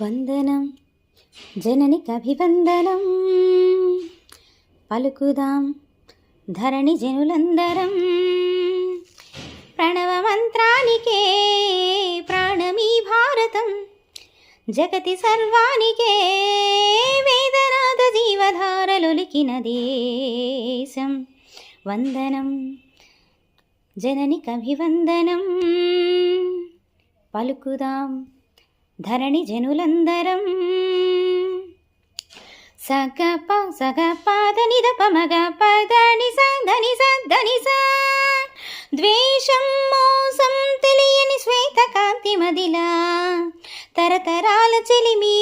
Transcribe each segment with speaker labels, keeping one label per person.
Speaker 1: వందనం జననికభివందనం పలుకుదాం ధరణి జనులందరం. ప్రణవ మంత్రానికే ప్రాణమీ భారతం, జగతి సర్వానికే వేదనాద జీవధారలొలికిన దేశం. వందనం జననికభివందనం పలుకుదాం ధరణి జనులందరం. సగప దని ద పమగ పదని సదని సదని స. ద్వేషం మోసం తెలియని శ్వేత కాంతి మదిలా, తరతరాల చెలిమి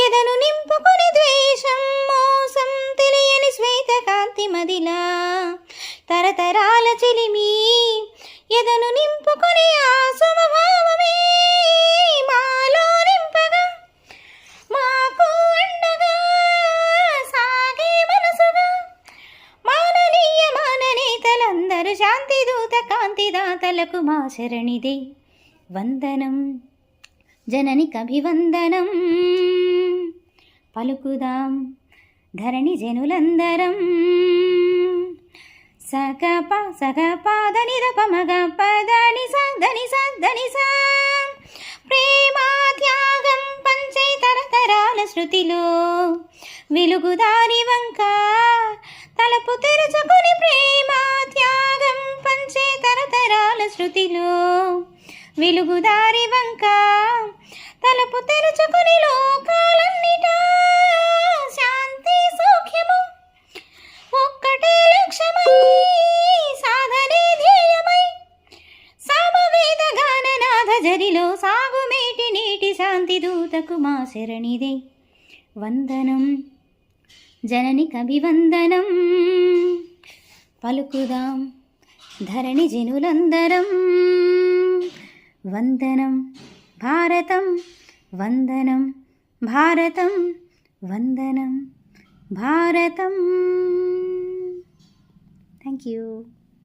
Speaker 1: ఎదను నింపుకొని. ద్వేషం మోసం తెలియని శ్వేత కాంతి మదిలా, తరతరాల చెలిమి ఎదను నింపుకొని. ఆ సమభావమే మాలో నింపగా, మాకు అండగా సాగే మనసుగా. మాననీయ మాననేతలందరూ శాంతి దూత కాంతి దాతలకు మా శరణిదే వందనం జననికభివందనం పలుకుదాం ధరణి జనులందరం. సగప దని ద పమగ పదని సదని సదని స. ప్రేమ త్యాగం పంచే తరతరాల శృతిలో, వెలుగుదారి వంక తలపు తెరుచుకొని. ప్రేమ త్యాగం పంచే తరతరాల శృతిలో, వెలుగుదారి వంక తలపు తెరుచుకొని. లోకాలన్నిటా శాంతి సౌఖ్యము ఒక్కటే లక్ష్యమై, సాధనే ధ్యేయమై. సామవేద గాననాథ జరిలో సాగుమేటి నీటి శాంతి దూతకు మా శరణిదే వందనం జననికభివందనం పలుకుదాం ధరణి జనులందరం. వందనం భారతం వందనం భారతం వందనం భారతం. Thank you.